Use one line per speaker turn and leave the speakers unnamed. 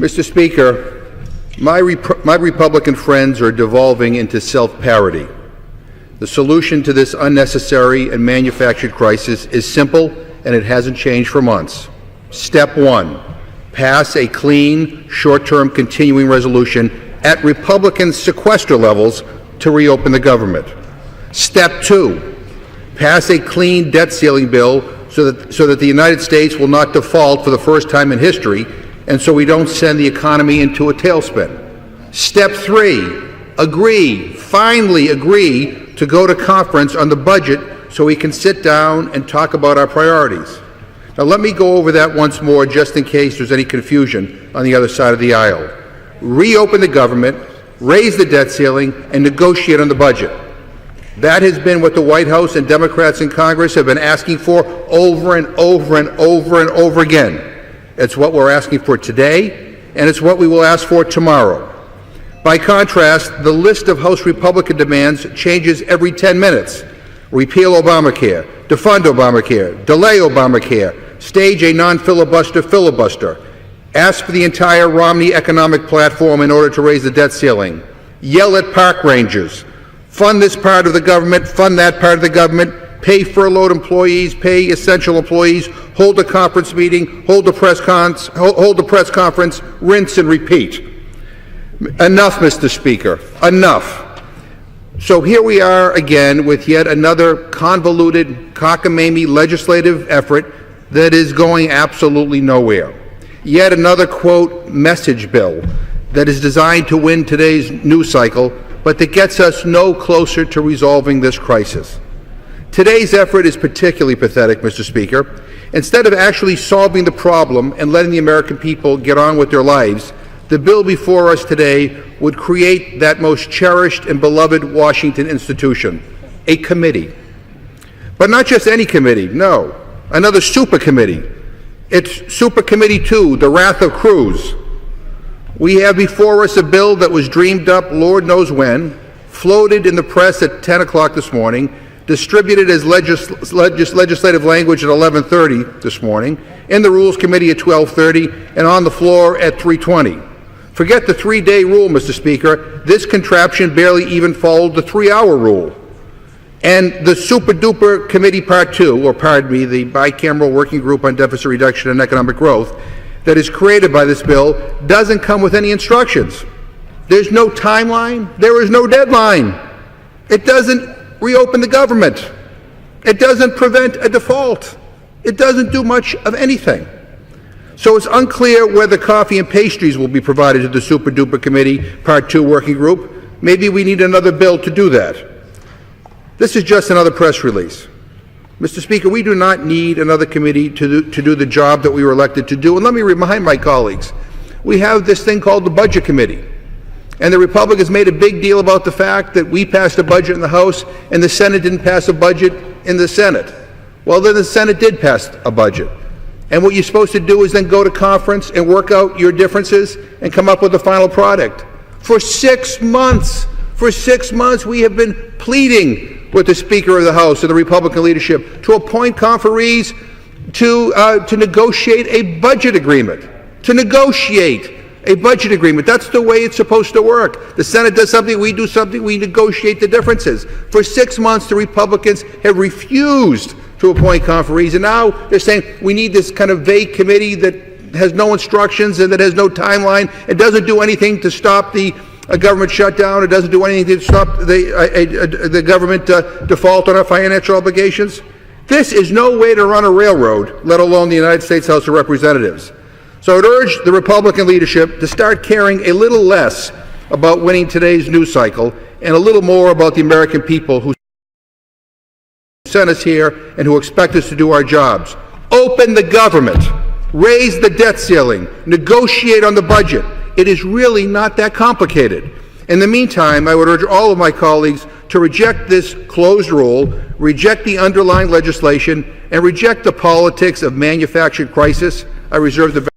Mr. Speaker, my Republican friends are devolving into self-parody. The solution to this unnecessary and manufactured crisis is simple, and it hasn't changed for months. Step one, pass a clean, short-term continuing resolution at Republican sequester levels to reopen the government. Step two, pass a clean debt ceiling bill so that the United States will not default for the first time in history, and so we don't send the economy into a tailspin. Step three, finally agree to go to conference on the budget so we can sit down and talk about our priorities. Now let me go over that once more just in case there's any confusion on the other side of the aisle. Reopen the government, raise the debt ceiling, and negotiate on the budget. That has been what the White House and Democrats in Congress have been asking for over and over and over and over again. It's what we're asking for today, and it's what we will ask for tomorrow. By contrast, the list of House Republican demands changes every 10 minutes. Repeal Obamacare, defund Obamacare, delay Obamacare, stage a non-filibuster filibuster, ask for the entire Romney economic platform in order to raise the debt ceiling, yell at park rangers, fund this part of the government, fund that part of the government, pay furloughed employees, pay essential employees, hold a conference meeting, hold a press conference, rinse and repeat. Enough, Mr. Speaker, enough. So here we are again with yet another convoluted, cockamamie legislative effort that is going absolutely nowhere. Yet another, quote, message bill that is designed to win today's news cycle, but that gets us no closer to resolving this crisis. Today's effort is particularly pathetic, Mr. Speaker. Instead of actually solving the problem and letting the American people get on with their lives, the bill before us today would create that most cherished and beloved Washington institution, a committee. But not just any committee, no, another super committee. It's Super Committee 2, the Wrath of Cruz. We have before us a bill that was dreamed up Lord knows when, floated in the press at 10 o'clock this morning, distributed as legislative language at 11:30 this morning, in the Rules Committee at 12:30, and on the floor at 3:20. Forget the 3-day rule, Mr. Speaker. This contraption barely even followed the 3-hour rule. And the Super-Duper Committee Part 2, or pardon me, the bicameral working group on deficit reduction and economic growth, that is created by this bill, doesn't come with any instructions. There's no timeline. There is no deadline. It doesn't reopen the government. It doesn't prevent a default. It doesn't do much of anything. So it's unclear whether coffee and pastries will be provided to the Super-Duper Committee Part 2 working group. Maybe we need another bill to do that. This is just another press release. Mr. Speaker, we do not need another committee to do the job that we were elected to do. And let me remind my colleagues, we have this thing called the Budget Committee. And the Republicans made a big deal about the fact that we passed a budget in the House and the Senate didn't pass a budget in the Senate. Well, then the Senate did pass a budget. And what you're supposed to do is then go to conference and work out your differences and come up with a final product. For 6 months, we have been pleading with the Speaker of the House and the Republican leadership to appoint conferees to negotiate a budget agreement. That's the way it's supposed to work. The Senate does something, we do something, we negotiate the differences. For 6 months, the Republicans have refused to appoint conferees, and now they're saying we need this kind of vague committee that has no instructions and that has no timeline. It doesn't do anything to stop the government shutdown. It doesn't do anything to stop the government default on our financial obligations. This is no way to run a railroad, let alone the United States House of Representatives. So I'd urge the Republican leadership to start caring a little less about winning today's news cycle and a little more about the American people who sent us here and who expect us to do our jobs. Open the government, raise the debt ceiling, negotiate on the budget. It is really not that complicated. In the meantime, I would urge all of my colleagues to reject this closed rule, reject the underlying legislation, and reject the politics of manufactured crisis. I reserve the